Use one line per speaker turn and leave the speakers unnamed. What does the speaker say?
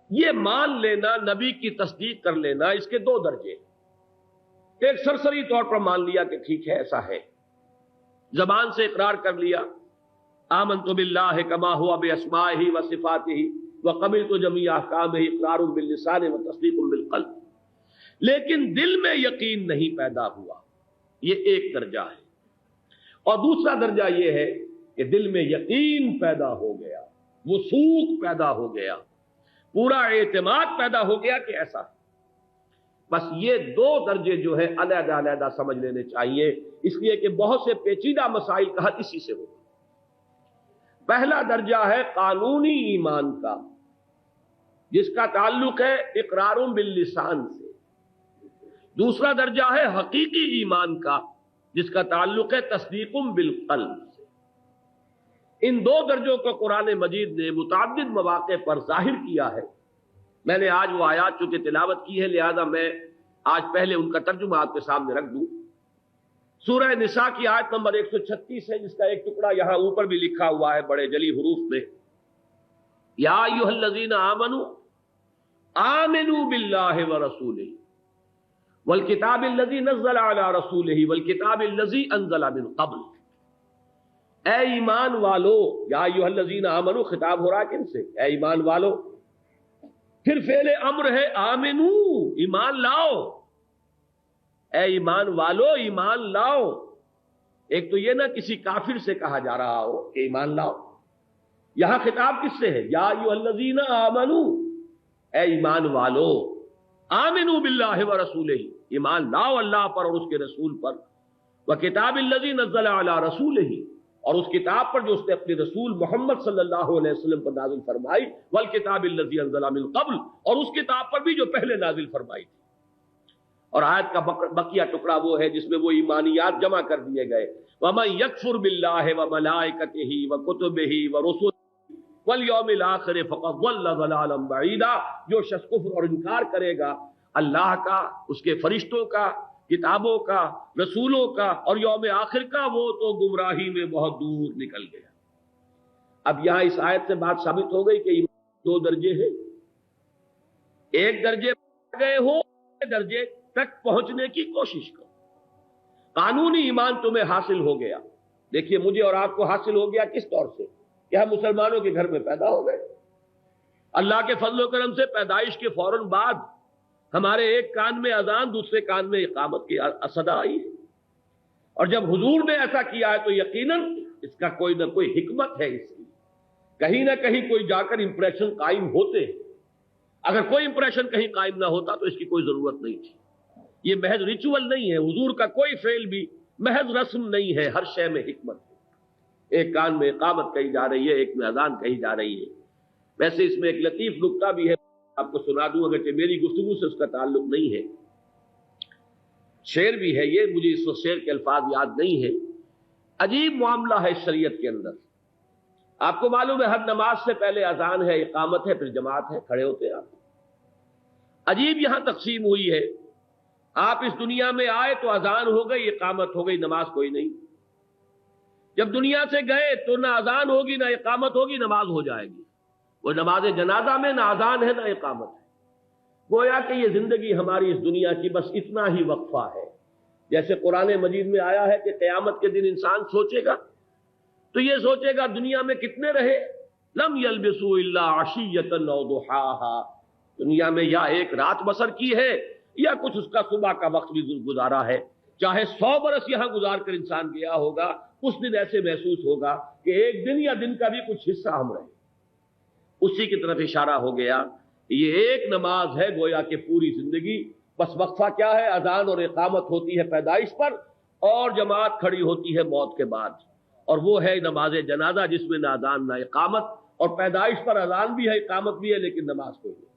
یہ مان لینا، نبی کی تصدیق کر لینا، اس کے دو درجے۔ ایک سرسری طور پر مان لیا کہ ٹھیک ہے ایسا ہے، زبان سے اقرار کر لیا، آمنت باللہ کما ہوا باسمائہ وصفاتہ وقبلت جمیع احکامہ، اقرار باللسان وتصدیق بالقلب، لیکن دل میں یقین نہیں پیدا ہوا، یہ ایک درجہ ہے۔ اور دوسرا درجہ یہ ہے کہ دل میں یقین پیدا ہو گیا، وثوق پیدا ہو گیا، پورا اعتماد پیدا ہو گیا کہ ایسا ہے۔ بس یہ دو درجے جو ہے علیحدہ علیحدہ سمجھ لینے چاہیے، اس لیے کہ بہت سے پیچیدہ مسائل کا حل اسی سے ہوگا۔ پہلا درجہ ہے قانونی ایمان کا، جس کا تعلق ہے اقرار باللسان سے۔ دوسرا درجہ ہے حقیقی ایمان کا، جس کا تعلق ہے تصدیق بالقلب سے۔ ان دو درجوں کو قرآن مجید نے متعدد مواقع پر ظاہر کیا ہے۔ میں نے آج وہ آیات چونکہ تلاوت کی ہے، لہذا میں آج پہلے ان کا ترجمہ آپ کے سامنے رکھ دوں۔ سورہ نساء کی آیت نمبر 136 ہے، جس کا ایک ٹکڑا یہاں اوپر بھی لکھا ہوا ہے بڑے جلی حروف میں، یا ایھا الذین آمنوا آمنوا باللہ ورسولہ والکتاب الذی نزل علی رسولہ والکتاب الذی انزل من قبل۔ اے ایمان والو، یا ایھا الذین آمنوا خطاب ہو رہا ہے کن سے؟ اے ایمان والو، پھر فعل امر ہے آمنو، ایمان لاؤ، اے ایمان والو ایمان لاؤ۔ ایک تو یہ نہ کسی کافر سے کہا جا رہا ہو کہ ایمان لاؤ، یہاں خطاب کس سے ہے؟ یا ایھا الذین آمنو، اے ایمان والو، آمنو باللہ ورسولہ، ایمان لاؤ اللہ پر اور اس کے رسول پر، وکتاب الذی نزل علی رسولہ، اور اس کتاب پر جو اس نے اپنے رسول محمد صلی اللہ علیہ وسلم پر نازل فرمائی، والکتاب الذی انزل من قبل، اور اس کتاب پر بھی جو پہلے نازل فرمائی تھی۔ اور آیت کا بقیہ ٹکڑا وہ ہے جس میں وہ ایمانیات جمع کر دیے گئے، وَمَن يَكْفُرْ بِاللَّهِ وَمَلَائِكَتِهِ وَكُتُبِهِ وَرُسُلِهِ وَالْيَوْمِ الْآخِرِ فَقَدْ ضَلَّ ضَلَالًا بَعِيدًا، جو شخص کفر اور انکار کرے گا اللہ کا، اس کے فرشتوں کا، کتابوں کا، رسولوں کا اور یوم آخر کا، وہ تو گمراہی میں بہت دور نکل گیا۔ اب یہاں اس آیت سے بات ثابت ہو گئی کہ ایمان دو درجے ہیں، ایک درجے پر گئے ہو، ایک درجے تک پہنچنے کی کوشش کرو۔ قانونی ایمان تمہیں حاصل ہو گیا، دیکھیے مجھے اور آپ کو حاصل ہو گیا کس طور سے کہ ہم مسلمانوں کے گھر میں پیدا ہو گئے۔ اللہ کے فضل و کرم سے پیدائش کے فوراً بعد ہمارے ایک کان میں اذان، دوسرے کان میں اقامت کی صدا آئی ہے، اور جب حضور نے ایسا کیا ہے تو یقیناً اس کا کوئی نہ کوئی حکمت ہے، اس کی کہیں نہ کہیں کوئی جا کر امپریشن قائم ہوتے ہیں۔ اگر کوئی امپریشن کہیں قائم نہ ہوتا تو اس کی کوئی ضرورت نہیں تھی۔ یہ محض ریچول نہیں ہے، حضور کا کوئی فعل بھی محض رسم نہیں ہے، ہر شے میں حکمت ہے۔ ایک کان میں اقامت کہی جا رہی ہے، ایک میں اذان کہی جا رہی ہے۔ ویسے اس میں ایک لطیف نکتہ بھی ہے، آپ کو سنا دوں اگرچہ میری گفتگو سے اس کا تعلق نہیں ہے، شعر بھی ہے یہ، مجھے اس وقت شعر کے الفاظ یاد نہیں ہے۔ عجیب معاملہ ہے شریعت کے اندر، آپ کو معلوم ہے ہر نماز سے پہلے اذان ہے، اقامت ہے، پھر جماعت ہے، کھڑے ہوتے ہیں آپ۔ عجیب یہاں تقسیم ہوئی ہے، آپ اس دنیا میں آئے تو اذان ہو گئی، اقامت ہو گئی، نماز کوئی نہیں۔ جب دنیا سے گئے تو نہ اذان ہوگی نہ اقامت ہوگی، نماز ہو جائے گی۔ وہ نماز جنازہ میں نہ اذان ہے نہ اقامت ہے۔ گویا کہ یہ زندگی ہماری اس دنیا کی بس اتنا ہی وقفہ ہے۔ جیسے قرآن مجید میں آیا ہے کہ قیامت کے دن انسان سوچے گا تو یہ سوچے گا دنیا میں کتنے رہے، لم یلبسوا الا عشیۃ او ضحاها، دنیا میں یا ایک رات بسر کی ہے یا کچھ اس کا صبح کا وقت بھی گزارا ہے۔ چاہے 100 برس یہاں گزار کر انسان گیا ہوگا، اس دن ایسے محسوس ہوگا کہ ایک دن یا دن کا بھی کچھ حصہ ہم رہے۔ اسی کی طرف اشارہ ہو گیا، یہ ایک نماز ہے گویا کہ پوری زندگی، بس وقفہ کیا ہے؟ اذان اور اقامت ہوتی ہے پیدائش پر، اور جماعت کھڑی ہوتی ہے موت کے بعد، اور وہ ہے نماز جنازہ جس میں نہ اذان نہ اقامت، اور پیدائش پر اذان بھی ہے اقامت بھی ہے لیکن نماز کوئی نہیں۔